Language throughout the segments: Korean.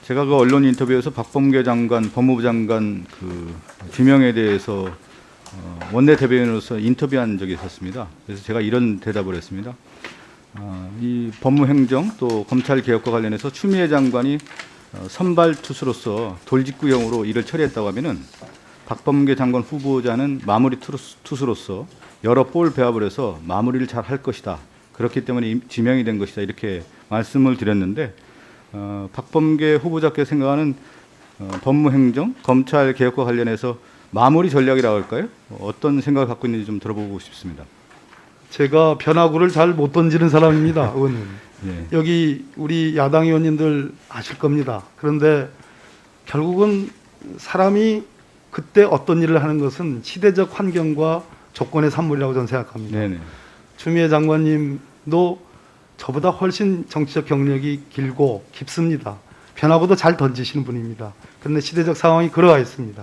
제가 그 언론 인터뷰에서 박범계 장관, 법무부 장관 그 지명에 대해서 원내 대변인으로서 인터뷰한 적이 있었습니다. 그래서 제가 이런 대답을 했습니다. 이 법무행정 또 검찰 개혁과 관련해서 추미애 장관이 선발 투수로서 돌직구형으로 일을 처리했다고 하면은 박범계 장관 후보자는 마무리 투수로서 여러 볼 배합을 해서 마무리를 잘 할 것이다. 그렇기 때문에 지명이 된 것이다. 이렇게 말씀을 드렸는데 박범계 후보자께서 생각하는 법무행정, 검찰 개혁과 관련해서 마무리 전략이라고 할까요? 어떤 생각을 갖고 있는지 좀 들어보고 싶습니다. 제가 변화구를 잘 못 던지는 사람입니다, 의원님. 예. 여기 우리 야당 의원님들 아실 겁니다. 그런데 결국은 사람이 그때 어떤 일을 하는 것은 시대적 환경과 조건의 산물이라고 저는 생각합니다. 네네. 추미애 장관님도 저보다 훨씬 정치적 경력이 길고 깊습니다. 변화구도 잘 던지시는 분입니다. 그런데 시대적 상황이 그러가 있습니다.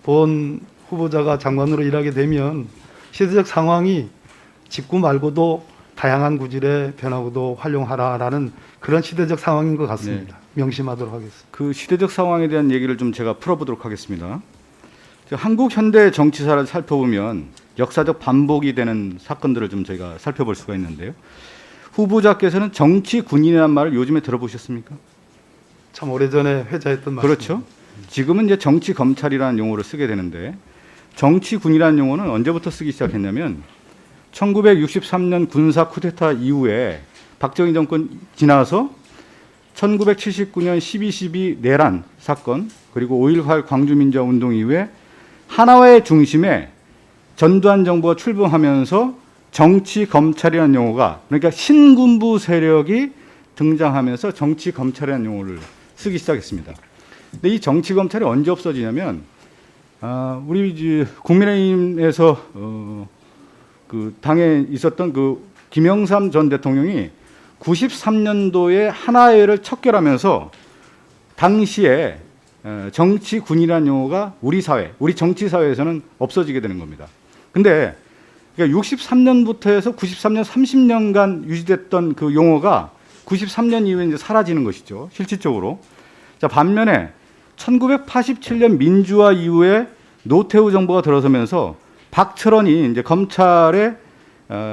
본 후보자가 장관으로 일하게 되면 시대적 상황이 직구 말고도 다양한 구질의 변화구도 활용하라라는 그런 시대적 상황인 것 같습니다. 명심하도록 하겠습니다. 그 시대적 상황에 대한 얘기를 좀 제가 풀어보도록 하겠습니다. 한국 현대 정치사를 살펴보면 역사적 반복이 되는 사건들을 좀 저희가 살펴볼 수가 있는데요. 후보자께서는 정치군인이라는 말을 요즘에 들어보셨습니까? 참 오래전에 회자했던 말씀. 그렇죠. 지금은 이제 정치검찰이라는 용어를 쓰게 되는데 정치군이라는 용어는 언제부터 쓰기 시작했냐면 1963년 군사 쿠데타 이후에 박정희 정권 지나서 1979년 12.12 내란 사건 그리고 5.18 광주민주화운동 이후에 하나의 중심에 전두환 정부가 출범하면서 정치검찰이라는 용어가 그러니까 신군부 세력이 등장하면서 정치검찰이라는 용어를 쓰기 시작했습니다. 근데 이 정치검찰이 언제 없어지냐면 우리 이제 국민의힘에서 그 당에 있었던 그 김영삼 전 대통령이 93년도에 하나회를 척결하면서 당시에 정치군이라는 용어가 우리 사회, 우리 정치 사회에서는 없어지게 되는 겁니다. 근데 그러니까 63년부터 해서 93년 30년간 유지됐던 그 용어가 93년 이후에 이제 사라지는 것이죠. 실질적으로. 자, 반면에 1987년 민주화 이후에 노태우 정부가 들어서면서 박철원이 이제 검찰의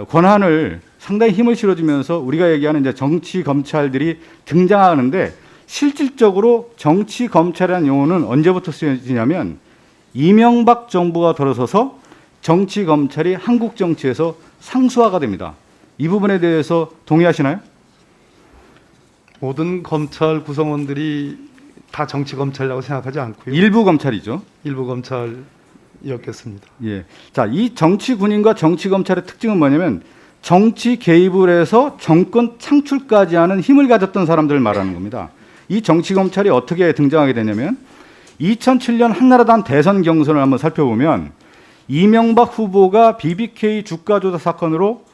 권한을 상당히 힘을 실어주면서 우리가 얘기하는 이제 정치 검찰들이 등장하는데 실질적으로 정치 검찰이라는 용어는 언제부터 쓰여지냐면 이명박 정부가 들어서서 정치 검찰이 한국 정치에서 상수화가 됩니다. 이 부분에 대해서 동의하시나요? 모든 검찰 구성원들이 다 정치 검찰이라고 생각하지 않고요. 일부 검찰이죠. 일부 검찰이었겠습니다. 예. 자, 이 정치 군인과 정치 검찰의 특징은 뭐냐면 정치 개입을 해서 정권 창출까지 하는 힘을 가졌던 사람들을 말하는 겁니다. 이 정치 검찰이 어떻게 등장하게 되냐면 2007년 한나라당 대선 경선을 한번 살펴보면 이명박 후보가 BBK 주가 조작 사건으로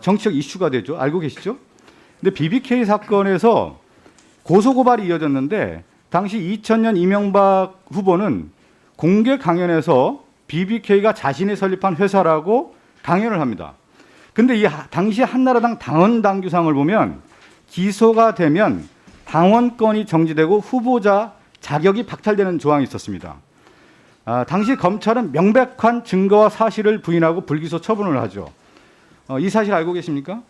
정치적 이슈가 되죠. 알고 계시죠? 근데 BBK 사건에서 고소고발이 이어졌는데 당시 2000년 이명박 후보는 공개 강연에서 BBK가 자신이 설립한 회사라고 강연을 합니다. 근데 이 당시 한나라당 당원 당규상을 보면 기소가 되면 당원권이 정지되고 후보자 자격이 박탈되는 조항이 있었습니다. 당시 검찰은 명백한 증거와 사실을 부인하고 불기소 처분을 하죠. 이 사실 알고 계십니까?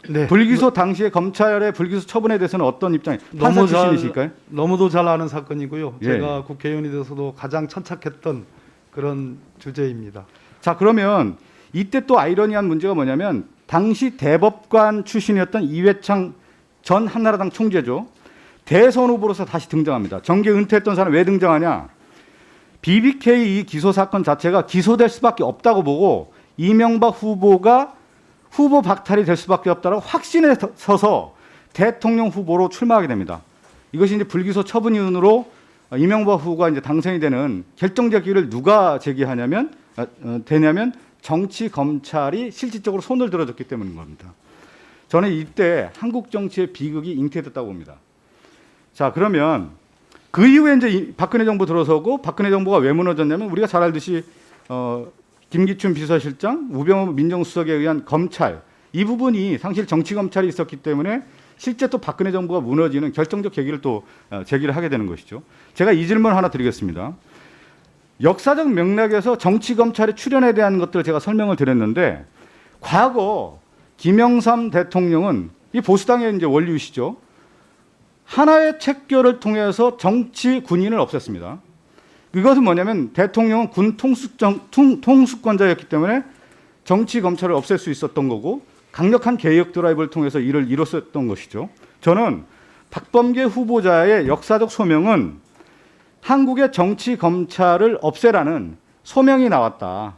네. 불기소 당시에 검찰의 불기소 처분에 대해서는 어떤 입장이? 판사 출신이실까요? 너무도 잘 아는 사건이고요. 예. 제가 국회의원이 돼서도 가장 천착했던 그런 주제입니다. 자, 그러면 이때 또 아이러니한 문제가 뭐냐면 당시 대법관 출신이었던 이회창 전 한나라당 총재죠. 대선 후보로서 다시 등장합니다. 정계 은퇴했던 사람 왜 등장하냐? BBK 이 기소 사건 자체가 기소될 수밖에 없다고 보고 이명박 후보가 후보 박탈이 될 수밖에 없다고 확신에 서서 대통령 후보로 출마하게 됩니다. 이것이 이제 불기소 처분 이유로 이명박 후보가 이제 당선이 되는 결정적 기회를 누가 제기하냐면 되냐면 정치 검찰이 실질적으로 손을 들어줬기 때문인 겁니다. 저는 이때 한국 정치의 비극이 잉태됐다고 봅니다. 자, 그러면 그 이후에 이제 박근혜 정부 들어서고 박근혜 정부가 왜 무너졌냐면 우리가 잘 알듯이 김기춘 비서실장, 우병우 민정수석에 의한 검찰 이 부분이 사실 정치 검찰이 있었기 때문에 실제 또 박근혜 정부가 무너지는 결정적 계기를 또 제기를 하게 되는 것이죠. 제가 이 질문 하나 드리겠습니다. 역사적 맥락에서 정치 검찰의 출현에 대한 것들을 제가 설명을 드렸는데 과거 김영삼 대통령은 이 보수당의 이제 원류시죠. 하나의 책결을 통해서 정치 군인을 없앴습니다. 이것은 뭐냐면 대통령은 군 통수권자였기 때문에 정치 검찰을 없앨 수 있었던 거고 강력한 개혁 드라이브를 통해서 이를 이뤘었던 것이죠. 저는 박범계 후보자의 역사적 소명은 한국의 정치 검찰을 없애라는 소명이 나왔다.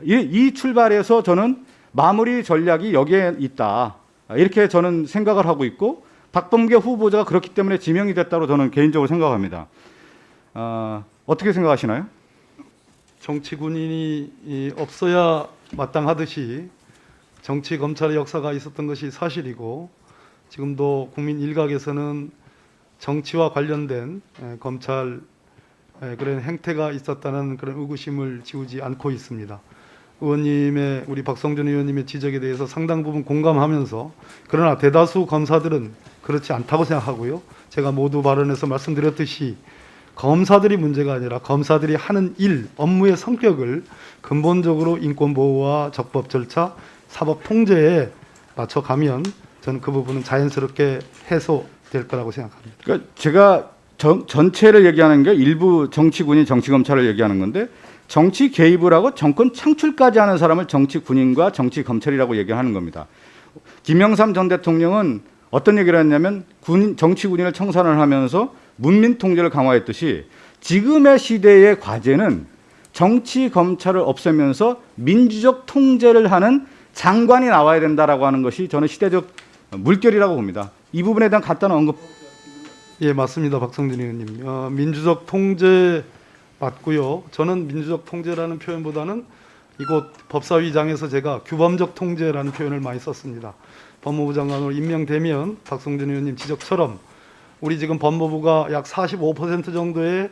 이 출발에서 저는 마무리 전략이 여기에 있다. 이렇게 저는 생각을 하고 있고 박범계 후보자가 그렇기 때문에 지명이 됐다고 저는 개인적으로 생각합니다. 어떻게 생각하시나요? 정치 군인이 없어야 마땅하듯이 정치 검찰의 역사가 있었던 것이 사실이고 지금도 국민 일각에서는 정치와 관련된 검찰 그런 행태가 있었다는 그런 의구심을 지우지 않고 있습니다. 의원님의 우리 박성준 의원님의 지적에 대해서 상당 부분 공감하면서 그러나 대다수 검사들은 그렇지 않다고 생각하고요. 제가 모두 발언에서 말씀드렸듯이 검사들이 문제가 아니라 검사들이 하는 일, 업무의 성격을 근본적으로 인권보호와 적법 절차, 사법 통제에 맞춰가면 저는 그 부분은 자연스럽게 해소될 거라고 생각합니다. 그러니까 제가 전체를 얘기하는 게 일부 정치군인, 정치검찰을 얘기하는 건데 정치 개입을 하고 정권 창출까지 하는 사람을 정치군인과 정치검찰이라고 얘기하는 겁니다. 김영삼 전 대통령은 어떤 얘기를 했냐면 정치군인을 청산을 하면서 문민 통제를 강화했듯이 지금의 시대의 과제는 정치 검찰을 없애면서 민주적 통제를 하는 장관이 나와야 된다라고 하는 것이 저는 시대적 물결이라고 봅니다. 이 부분에 대한 간단한 언급. 예, 맞습니다. 박성준 의원님. 민주적 통제 맞고요. 저는 민주적 통제라는 표현보다는 이곳 법사위장에서 제가 규범적 통제라는 표현을 많이 썼습니다. 법무부 장관으로 임명되면 박성준 의원님 지적처럼 우리 지금 법무부가 약 45% 정도의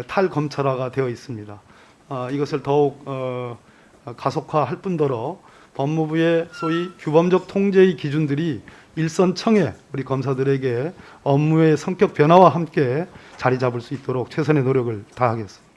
탈검찰화가 되어 있습니다. 이것을 더욱 가속화할 뿐더러 법무부의 소위 규범적 통제의 기준들이 일선청에 우리 검사들에게 업무의 성격 변화와 함께 자리 잡을 수 있도록 최선의 노력을 다하겠습니다.